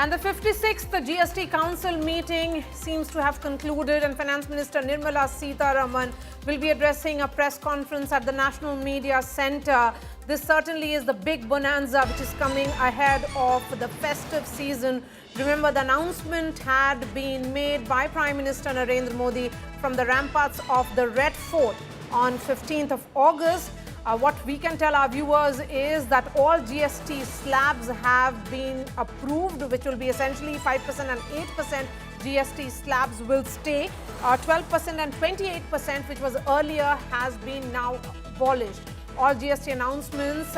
And the 56th GST Council meeting seems to have concluded, and Finance Minister Nirmala Sitharaman will be addressing a press conference at the National Media Centre. This certainly is the big bonanza which is coming ahead of the festive season. Remember, the announcement had been made by Prime Minister Narendra Modi from the ramparts of the Red Fort on 15th of August. What we can tell our viewers is that all GST slabs have been approved, which will be essentially 5% and 8% GST slabs will stay. 12% and 28%, which was earlier, has been now abolished. All GST announcements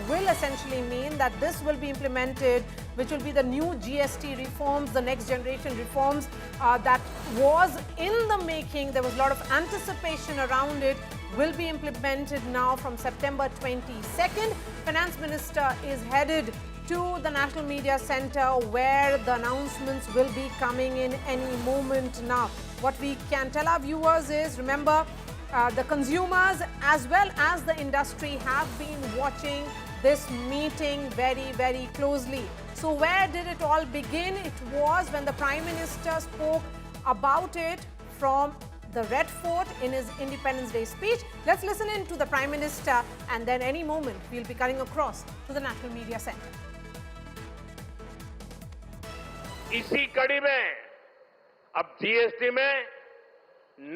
will essentially mean that this will be implemented, which will be the new GST reforms, the next generation reforms that was in the making. There was a lot of anticipation around it, will be implemented now from September 22nd. Finance Minister is headed to the National Media Centre where the announcements will be coming in any moment now. What we can tell our viewers is, remember, the consumers as well as the industry have been watching this meeting very, very closely. So where did it all begin? It was when the Prime Minister spoke about it from the Red Fort in his Independence Day speech. Let's listen in to the Prime Minister, and then any moment we'll be cutting across to the National Media Centre. इसी कड़ी में अब GST में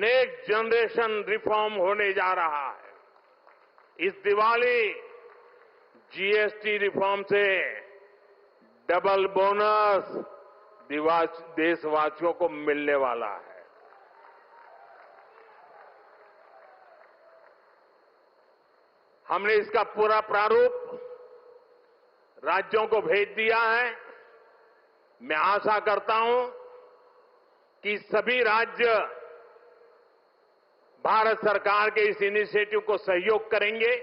next generation reform होने जा रहा है। इस दिवाली जीएसटी रिफॉर्म से डबल बोनस देशवासियों को मिलने वाला है। हमने इसका पूरा प्रारूप राज्यों को भेज दिया है। मैं आशा करता हूं कि सभी राज्य भारत सरकार के इस इनिशिएटिव को सहयोग करेंगे,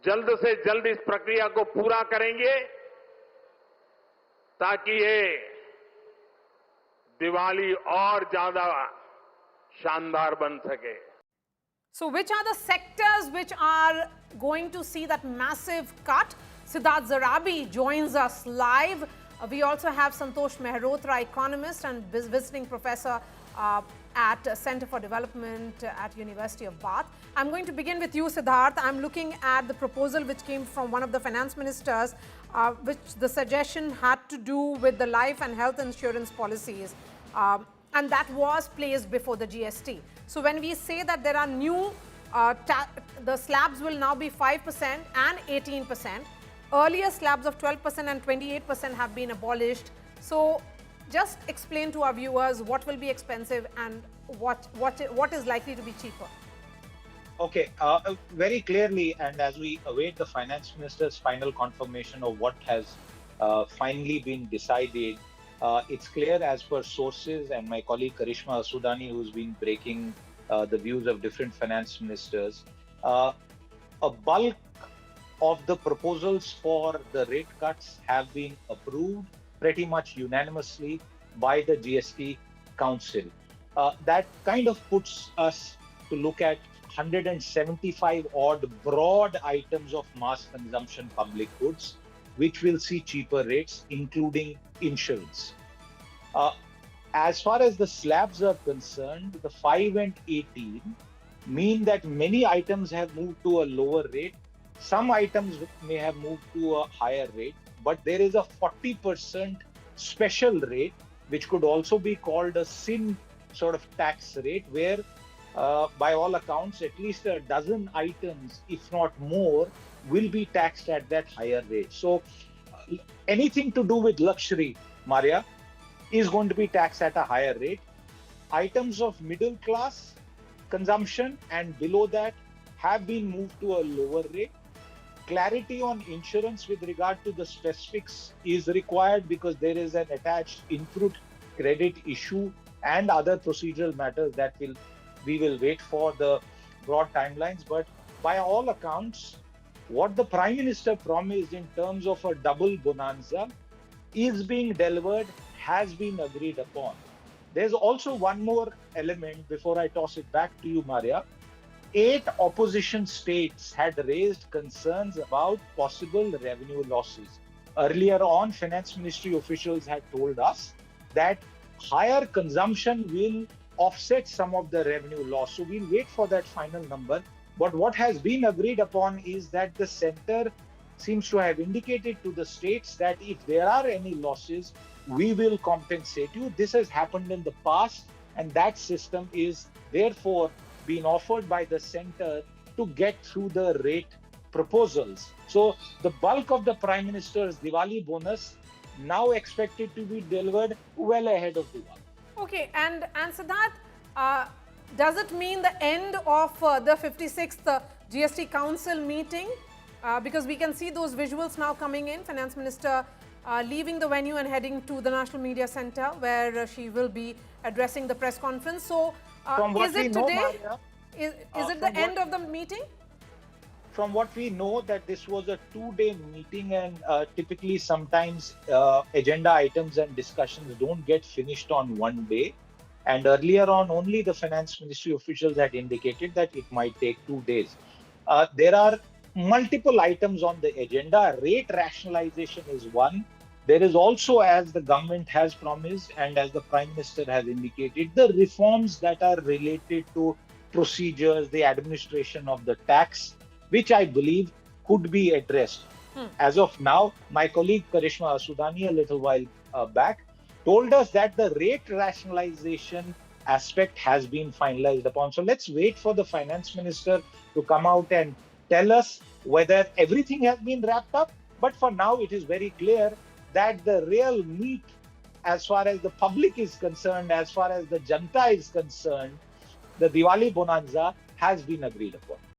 जल्द से जल्द इस प्रक्रिया को पूरा करेंगे ताकि ये दिवाली और ज्यादा शानदार बन सके। So which are the sectors which are going to see that massive cut? Siddharth Zarabi joins us live. We also have Santosh Mehrotra, economist and visiting professor at Center for Development at University of Bath. I'm going to begin with you, Siddharth. I'm looking at the proposal which came from one of the finance ministers, which the suggestion had to do with the life and health insurance policies. And that was placed before the GST. So when we say that there are new, the slabs will now be 5% and 18%. Earlier slabs of 12% and 28% have been abolished. So just explain to our viewers what will be expensive and what is likely to be cheaper. Okay, very clearly, and as we await the finance minister's final confirmation of what has finally been decided, it's clear as per sources and my colleague Karishma Asudani, who's been breaking the views of different finance ministers, a bulk of the proposals for the rate cuts have been approved pretty much unanimously by the GST Council. That kind of puts us to look at 175 odd broad items of mass consumption public goods, which will see cheaper rates, including insurance. As far as the slabs are concerned, the 5 and 18 mean that many items have moved to a lower rate. Some items may have moved to a higher rate, but there is a 40% special rate, which could also be called a sin sort of tax rate, where by all accounts, at least a dozen items, if not more, will be taxed at that higher rate. So anything to do with luxury, Maria, is going to be taxed at a higher rate. Items of middle class consumption and below that have been moved to a lower rate. Clarity on insurance with regard to the specifics is required because there is an attached input credit issue and other procedural matters that we will wait for the broad timelines. But by all accounts, what the Prime Minister promised in terms of a double bonanza is being delivered, has been agreed upon. There's also one more element before I toss it back to you, Maria. 8 opposition states had raised concerns about possible revenue losses. Earlier on, Finance Ministry officials had told us that higher consumption will offset some of the revenue loss. So we'll wait for that final number. But what has been agreed upon is that the center seems to have indicated to the states that if there are any losses, we will compensate you. This has happened in the past, and that system is therefore being offered by the center to get through the rate proposals. So the bulk of the Prime Minister's Diwali bonus now expected to be delivered well ahead of Diwali. Okay, and Siddharth, does it mean the end of the 56th GST Council meeting? Because we can see those visuals now coming in, Finance Minister leaving the venue and heading to the National Media Centre where she will be addressing the press conference. So is it today? Maria, is it the end of the meeting? From what we know, that this was a 2-day meeting, and typically sometimes agenda items and discussions don't get finished on one day. And earlier on, only the Finance Ministry officials had indicated that it might take 2 days. There are multiple items on the agenda. Rate rationalization is one. There is also, as the government has promised and as the Prime Minister has indicated, the reforms that are related to procedures, the administration of the tax, which I believe could be addressed. As of now, my colleague Karishma Asudani a little while back told us that the rate rationalization aspect has been finalized upon. So let's wait for the Finance Minister to come out and tell us whether everything has been wrapped up. But for now, it is very clear that the real meat, as far as the public is concerned, as far as the Janta is concerned, the Diwali Bonanza has been agreed upon.